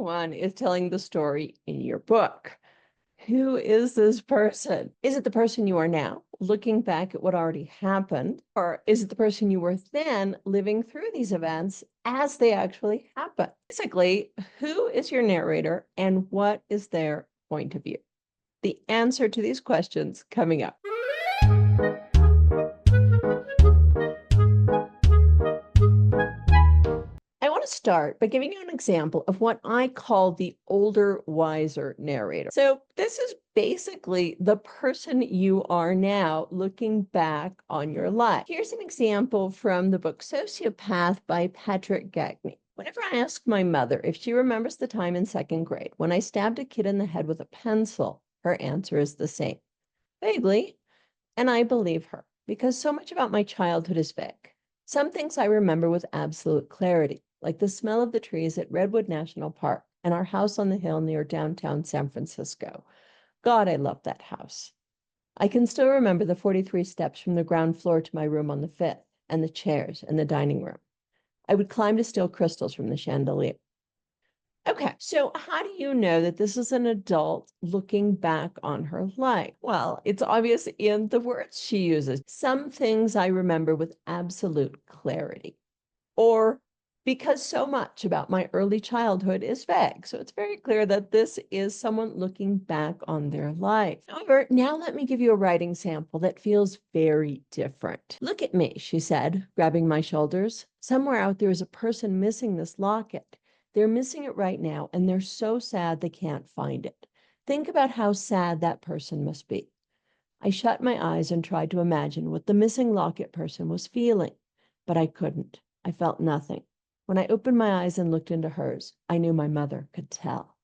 one is telling the story in your book. Who is this person? Is it the person you are now, looking back at what already happened? Or is it the person you were then, living through these events as they actually happen? Basically, who is your narrator and what is their point of view? The answer to these questions coming up. I want to start by giving you an example of what I call the older, wiser narrator. So this is basically the person you are now looking back on your life. Here's an example from the book Sociopath by Patrick Gagne. Whenever I ask my mother if she remembers the time in second grade when I stabbed a kid in the head with a pencil, her answer is the same. Vaguely. And I believe her because so much about my childhood is vague. Some things I remember with absolute clarity, like the smell of the trees at Redwood National Park and our house on the hill near downtown San Francisco. God, I love that house. I can still remember the 43 steps from the ground floor to my room on the 5th, and the chairs in the dining room. I would climb to steal crystals from the chandelier. Okay, so how do you know that this is an adult looking back on her life? Well, it's obvious in the words she uses. Some things I remember with absolute clarity, or because so much about my early childhood is vague. So it's very clear that this is someone looking back on their life. However, now let me give you a writing sample that feels very different. Look at me, she said, grabbing my shoulders. Somewhere out there is a person missing this locket. They're missing it right now, and they're so sad they can't find it. Think about how sad that person must be. I shut my eyes and tried to imagine what the missing locket person was feeling, but I couldn't. I felt nothing. When I opened my eyes and looked into hers, I knew my mother could tell.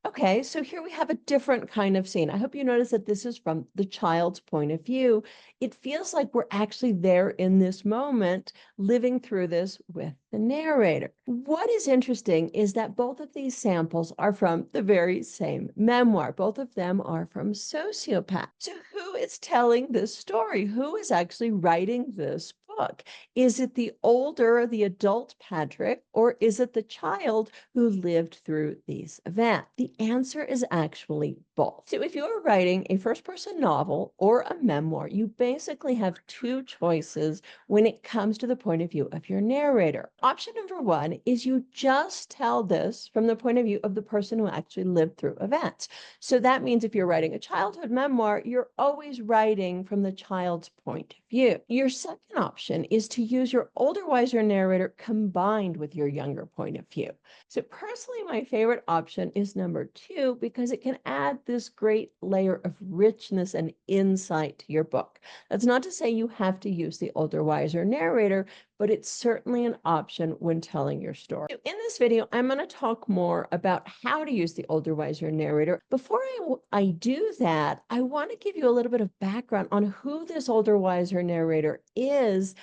Okay, so here we have a different kind of scene. I hope you notice that this is from the child's point of view. It feels like we're actually there in this moment, living through this with the narrator. What is interesting is that both of these samples are from the very same memoir. Both of them are from Sociopath. So who is telling this story? Who is actually writing this book? Is it the older, the adult Patrick, or is it the child who lived through these events? The answer is actually both. So if you're writing a first-person novel or a memoir, you basically have two choices when it comes to the point of view of your narrator. Option number one is you just tell this from the point of view of the person who actually lived through events. So that means if you're writing a childhood memoir, you're always writing from the child's point of view. Your second option is to use your older, wiser narrator combined with your younger point of view. So personally, my favorite option is number two because it can add this great layer of richness and insight to your book. That's not to say you have to use the older, wiser narrator, but it's certainly an option when telling your story. So in this video, I'm going to talk more about how to use the older, wiser narrator. Before I do that, I want to give you a little bit of background on who this older, wiser narrator is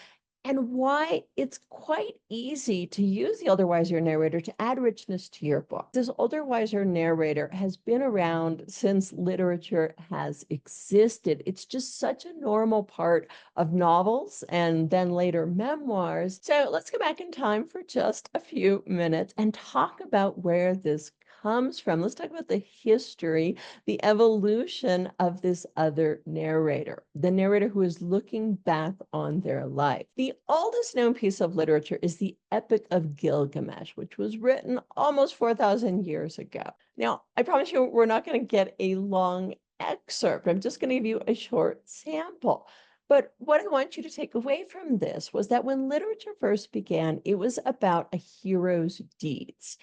and why it's quite easy to use the older, wiser narrator to add richness to your book. This older, wiser narrator has been around since literature has existed. It's just such a normal part of novels and then later memoirs. So let's go back in time for just a few minutes and talk about where this comes from. Let's talk about the history, the evolution of this other narrator, the narrator who is looking back on their life. The oldest known piece of literature is the Epic of Gilgamesh, which was written almost 4,000 years ago. Now, I promise you, we're not going to get a long excerpt. I'm just going to give you a short sample. But what I want you to take away from this was that when literature first began, it was about a hero's deeds.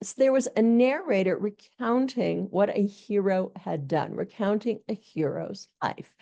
So there was a narrator recounting what a hero had done, recounting a hero's life.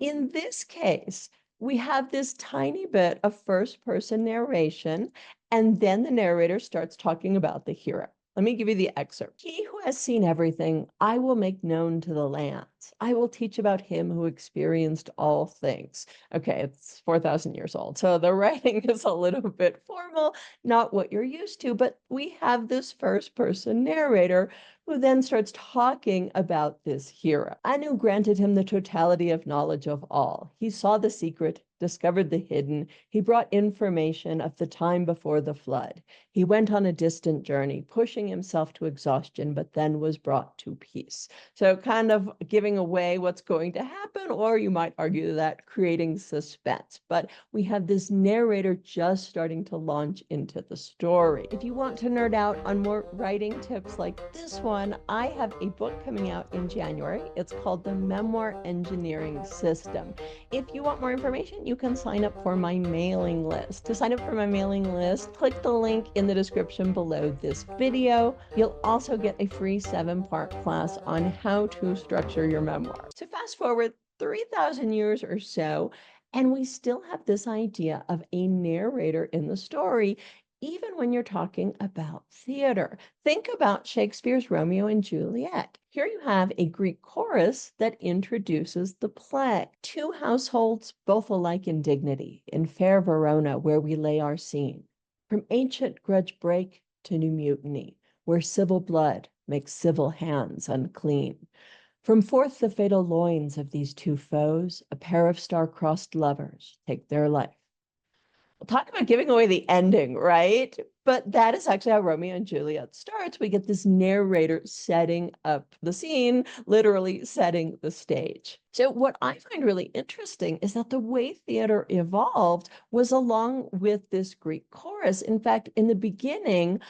In this case, we have this tiny bit of first-person narration, and then the narrator starts talking about the hero. Let me give you the excerpt. He who has seen everything, I will make known to the lands. I will teach about him who experienced all things. Okay, it's 4,000 years old. So the writing is a little bit formal, not what you're used to, but we have this first-person narrator who then starts talking about this hero. Anu granted him the totality of knowledge of all. He saw the secret, discovered the hidden. He brought information of the time before the flood. He went on a distant journey, pushing himself to exhaustion, but then was brought to peace. So kind of giving away what's going to happen, or you might argue that creating suspense. But we have this narrator just starting to launch into the story. If you want to nerd out on more writing tips like this one, I have a book coming out in January. It's called The Memoir Engineering System. If you want more information, you can sign up for my mailing list. To sign up for my mailing list, click the link in the description below this video. You'll also get a free 7-part class on how to structure your memoir. So fast forward 3,000 years or so, and we still have this idea of a narrator in the story, even when you're talking about theater. Think about Shakespeare's Romeo and Juliet. Here you have a Greek chorus that introduces the play. Two households, both alike in dignity, in fair Verona, where we lay our scene. From ancient grudge break to new mutiny, where civil blood makes civil hands unclean. From forth the fatal loins of these two foes, a pair of star-crossed lovers take their life. We'll talk about giving away the ending, right? But that is actually how Romeo and Juliet starts. We get this narrator setting up the scene, literally setting the stage. So what I find really interesting is that the way theater evolved was along with this Greek chorus. In fact, in the beginning,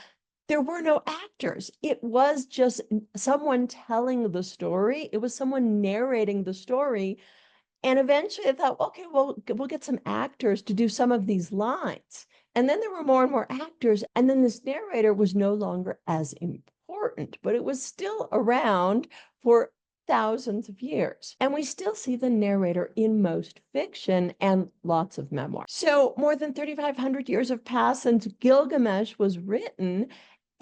there were no actors. It was just someone telling the story. It was someone narrating the story. And eventually I thought, okay, well, we'll get some actors to do some of these lines. And then there were more and more actors. And then this narrator was no longer as important, but it was still around for thousands of years. And we still see the narrator in most fiction and lots of memoir. So more than 3,500 years have passed since Gilgamesh was written,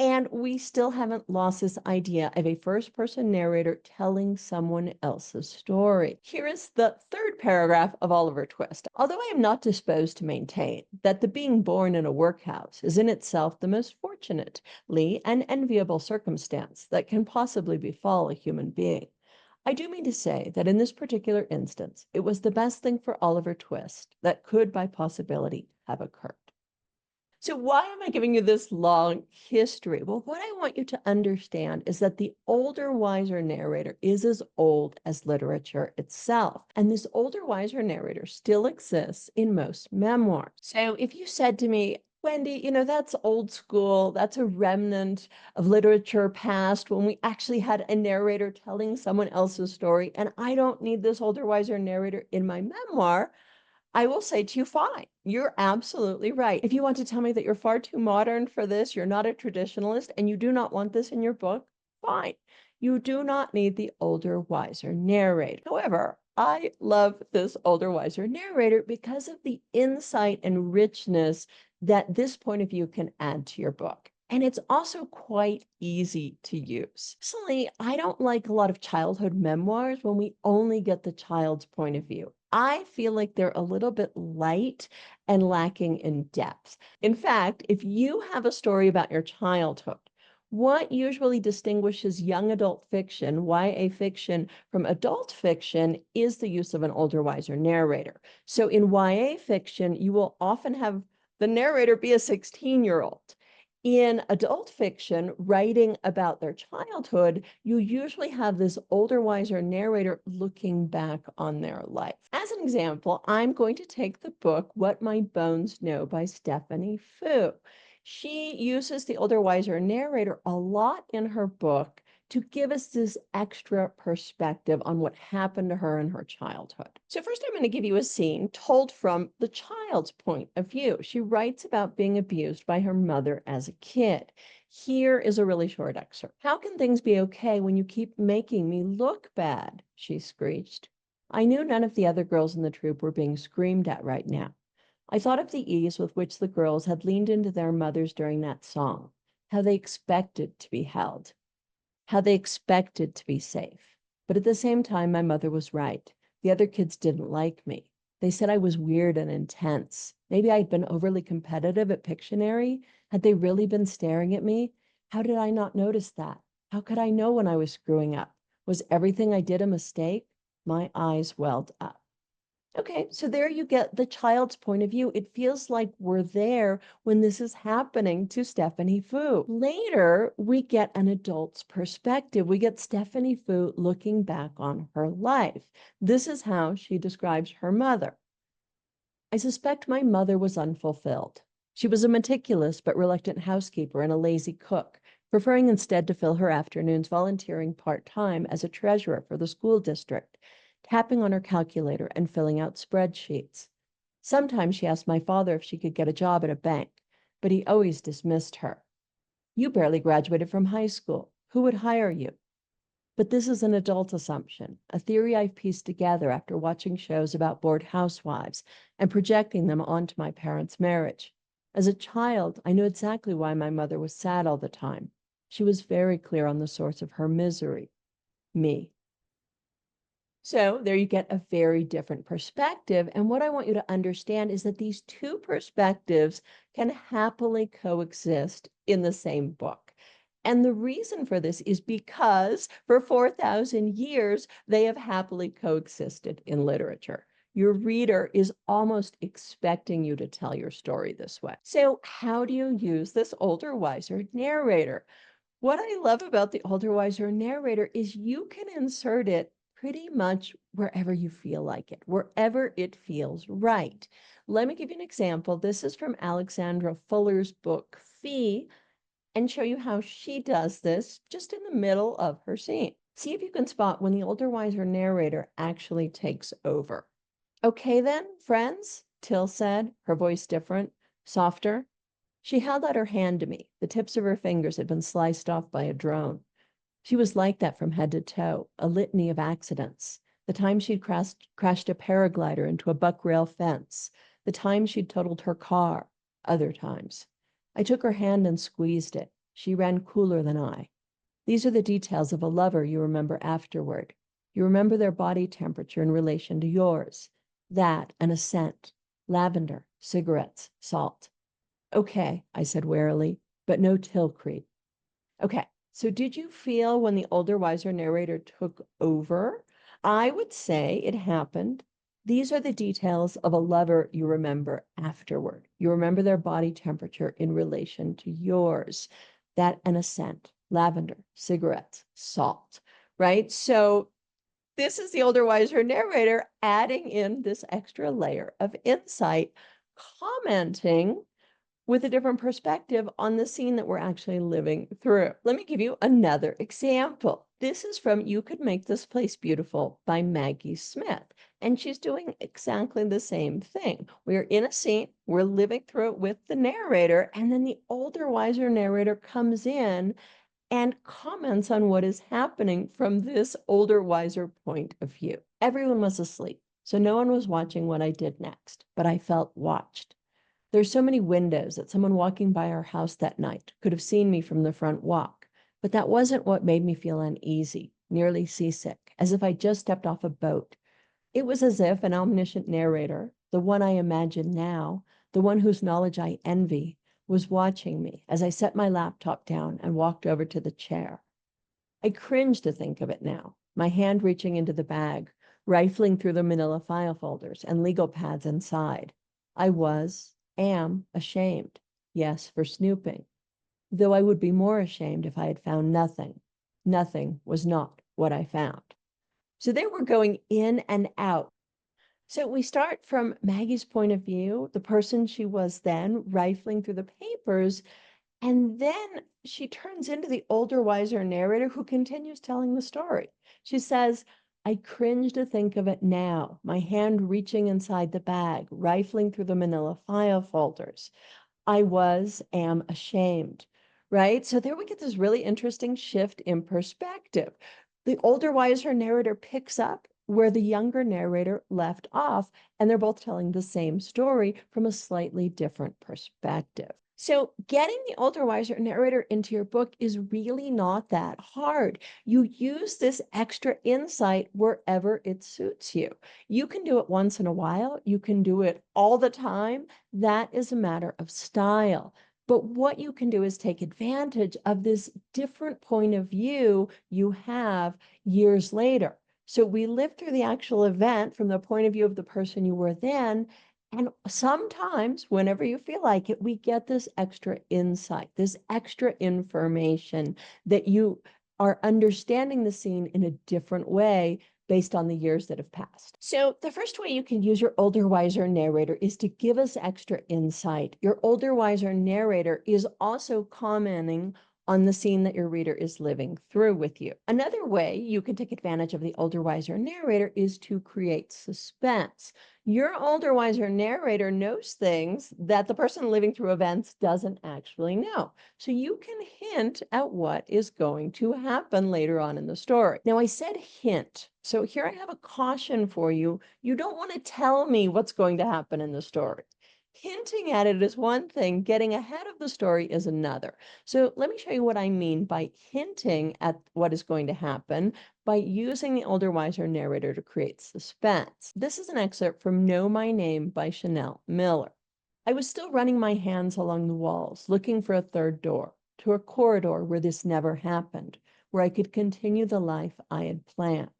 and we still haven't lost this idea of a first-person narrator telling someone else's story. Here is the third paragraph of Oliver Twist. Although I am not disposed to maintain that the being born in a workhouse is in itself the most fortunately and enviable circumstance that can possibly befall a human being, I do mean to say that in this particular instance, it was the best thing for Oliver Twist that could by possibility have occurred. So why am I giving you this long history? Well, what I want you to understand is that the older, wiser narrator is as old as literature itself. And this older, wiser narrator still exists in most memoirs. So if you said to me, Wendy, that's old school, that's a remnant of literature past when we actually had a narrator telling someone else's story, and I don't need this older, wiser narrator in my memoir, I will say to you, fine, you're absolutely right. If you want to tell me that you're far too modern for this, you're not a traditionalist, and you do not want this in your book, fine. You do not need the older, wiser narrator. However, I love this older, wiser narrator because of the insight and richness that this point of view can add to your book. And it's also quite easy to use. Personally, I don't like a lot of childhood memoirs when we only get the child's point of view. I feel like they're a little bit light and lacking in depth. In fact, if you have a story about your childhood, what usually distinguishes young adult fiction, YA fiction, from adult fiction is the use of an older, wiser narrator. So in YA fiction, you will often have the narrator be a 16-year-old. In adult fiction, writing about their childhood, you usually have this older, wiser narrator looking back on their life. As an example, I'm going to take the book What My Bones Know by Stephanie Fu. She uses the older, wiser narrator a lot in her book to give us this extra perspective on what happened to her in her childhood. So first, I'm going to give you a scene told from the child's point of view. She writes about being abused by her mother as a kid. Here is a really short excerpt. "How can things be okay when you keep making me look bad?" she screeched. I knew none of the other girls in the troupe were being screamed at right now. I thought of the ease with which the girls had leaned into their mothers during that song, how they expected to be held, how they expected to be safe. But at the same time, my mother was right. The other kids didn't like me. They said I was weird and intense. Maybe I'd been overly competitive at Pictionary. Had they really been staring at me? How did I not notice that? How could I know when I was screwing up? Was everything I did a mistake? My eyes welled up. Okay, so there you get the child's point of view. It feels like we're there when this is happening to Stephanie Fu. Later, we get an adult's perspective. We get Stephanie Fu looking back on her life. This is how she describes her mother. I suspect my mother was unfulfilled. She was a meticulous but reluctant housekeeper and a lazy cook, preferring instead to fill her afternoons volunteering part-time as a treasurer for the school district, tapping on her calculator and filling out spreadsheets. Sometimes she asked my father if she could get a job at a bank, but he always dismissed her. You barely graduated from high school. Who would hire you? But this is an adult assumption, a theory I've pieced together after watching shows about bored housewives and projecting them onto my parents' marriage. As a child, I knew exactly why my mother was sad all the time. She was very clear on the source of her misery, me. So there you get a very different perspective. And what I want you to understand is that these two perspectives can happily coexist in the same book. And the reason for this is because for 4,000 years, they have happily coexisted in literature. Your reader is almost expecting you to tell your story this way. So how do you use this older, wiser narrator? What I love about the older, wiser narrator is you can insert it pretty much wherever you feel like it, wherever it feels right. Let me give you an example. This is from Alexandra Fuller's book, Fee, and show you how she does this just in the middle of her scene. See if you can spot when the older, wiser narrator actually takes over. Okay then, friends, Till said, her voice different, softer. She held out her hand to me. The tips of her fingers had been sliced off by a drone. She was like that from head to toe, a litany of accidents. The time she'd crashed a paraglider into a buck rail fence, the time she'd totaled her car, other times. I took her hand and squeezed it. She ran cooler than I. These are the details of a lover you remember afterward. You remember their body temperature in relation to yours. That and a scent, lavender, cigarettes, salt. Okay, I said warily, but no Till creep. Okay, so did you feel when the older, wiser narrator took over? I would say it happened. These are the details of a lover you remember afterward. You remember their body temperature in relation to yours. That and a scent, lavender, cigarettes, salt, right? So this is the older, wiser narrator adding in this extra layer of insight, commenting with a different perspective on the scene that we're actually living through. Let me give you another example. This is from You Could Make This Place Beautiful by Maggie Smith. And she's doing exactly the same thing. We're in a scene, we're living through it with the narrator, and then the older, wiser narrator comes in and comments on what is happening from this older, wiser point of view. Everyone was asleep, so no one was watching what I did next, but I felt watched. There's so many windows that someone walking by our house that night could have seen me from the front walk, but that wasn't what made me feel uneasy, nearly seasick, as if I just stepped off a boat. It was as if an omniscient narrator, the one I imagine now, the one whose knowledge I envy, was watching me as I set my laptop down and walked over to the chair. I cringe to think of it now, my hand reaching into the bag, rifling through the manila file folders and legal pads inside. I am ashamed, yes, for snooping, though I would be more ashamed if I had found nothing. Nothing was not what I found. So they were going in and out. So we start from Maggie's point of view, the person she was then, rifling through the papers, and then she turns into the older, wiser narrator who continues telling the story. She says, I cringe to think of it now, my hand reaching inside the bag, rifling through the manila file folders. Am ashamed, right? So there we get this really interesting shift in perspective. The older, wiser narrator picks up where the younger narrator left off, and they're both telling the same story from a slightly different perspective. So getting the older, wiser narrator into your book is really not that hard. You use this extra insight wherever it suits you. You can do it once in a while. You can do it all the time. That is a matter of style. But what you can do is take advantage of this different point of view you have years later. So we live through the actual event from the point of view of the person you were then. And sometimes, whenever you feel like it, we get this extra insight, this extra information that you are understanding the scene in a different way based on the years that have passed. So the first way you can use your older, wiser narrator is to give us extra insight. Your older, wiser narrator is also commenting on the scene that your reader is living through with you. Another way you can take advantage of the older, wiser narrator is to create suspense. Your older, wiser narrator knows things that the person living through events doesn't actually know. So you can hint at what is going to happen later on in the story. Now, I said hint. So here I have a caution for you. You don't want to tell me what's going to happen in the story. Hinting at it is one thing, getting ahead of the story is another. So let me show you what I mean by hinting at what is going to happen by using the older, wiser narrator to create suspense. This is an excerpt from Know My Name by Chanel Miller. I was still running my hands along the walls, looking for a third door, to a corridor where this never happened, where I could continue the life I had planned.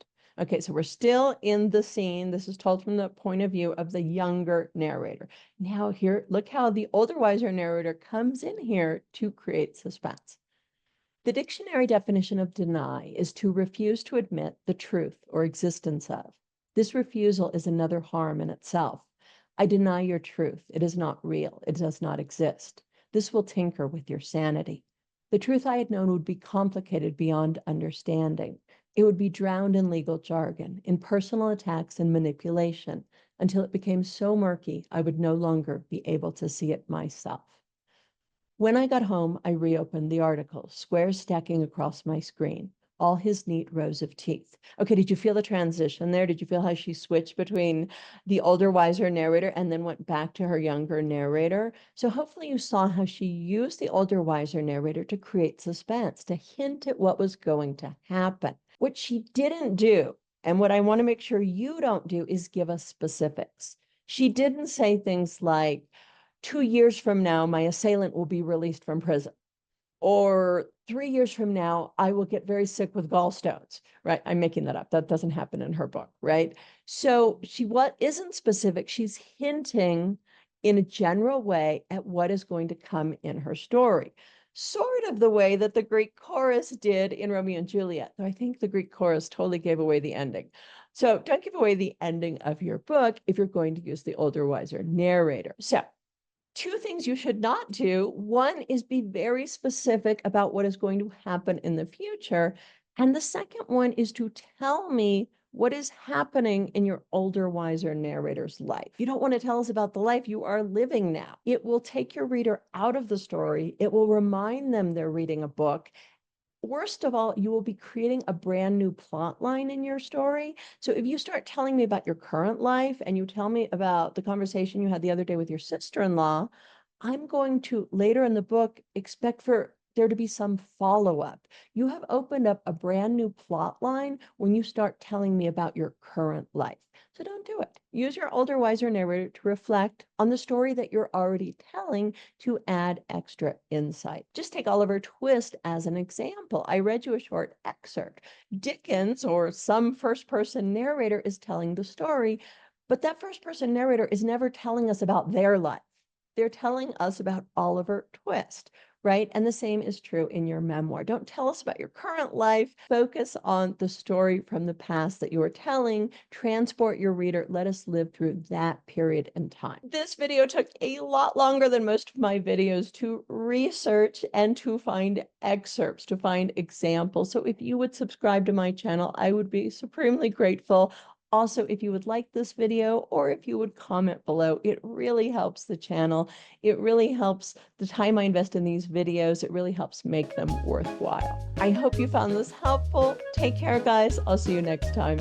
Okay, so we're still in the scene. This is told from the point of view of the younger narrator. Now here, look how the older, wiser narrator comes in here to create suspense. The dictionary definition of deny is to refuse to admit the truth or existence of. This refusal is another harm in itself. I deny your truth. It is not real. It does not exist. This will tinker with your sanity. The truth I had known would be complicated beyond understanding. It would be drowned in legal jargon, in personal attacks and manipulation, until it became so murky I would no longer be able to see it myself. When I got home, I reopened the article, squares stacking across my screen, all his neat rows of teeth. Okay, did you feel the transition there? Did you feel how she switched between the older, wiser narrator and then went back to her younger narrator? So hopefully you saw how she used the older, wiser narrator to create suspense, to hint at what was going to happen. What she didn't do, and what I want to make sure you don't do, is give us specifics. She didn't say things like, 2 years from now, my assailant will be released from prison. Or 3 years from now, I will get very sick with gallstones, right? I'm making that up. That doesn't happen in her book, right? So she isn't specific. She's hinting in a general way at what is going to come in her story. Sort of the way that the Greek chorus did in Romeo and Juliet. Though I think the Greek chorus totally gave away the ending. So don't give away the ending of your book if you're going to use the older, wiser narrator. So two things you should not do. One is be very specific about what is going to happen in the future. And the second one is to tell me what is happening in your older, wiser narrator's life. You don't want to tell us about the life you are living now. It will take your reader out of the story. It will remind them they're reading a book. Worst of all, you will be creating a brand new plot line in your story. So if you start telling me about your current life and you tell me about the conversation you had the other day with your sister-in-law, I'm going to later in the book expect for there to be some follow-up. You have opened up a brand new plot line when you start telling me about your current life. So don't do it. Use your older, wiser narrator to reflect on the story that you're already telling to add extra insight. Just take Oliver Twist as an example. I read you a short excerpt. Dickens, or some first-person narrator, is telling the story, but that first-person narrator is never telling us about their life. They're telling us about Oliver Twist, right? And the same is true in your memoir. Don't tell us about your current life. Focus on the story from the past that you are telling. Transport your reader. Let us live through that period in time. This video took a lot longer than most of my videos to research and to find excerpts, to find examples. So if you would subscribe to my channel, I would be supremely grateful. Also, if you would like this video or if you would comment below, it really helps the channel. It really helps the time I invest in these videos. It really helps make them worthwhile. I hope you found this helpful. Take care, guys. I'll see you next time.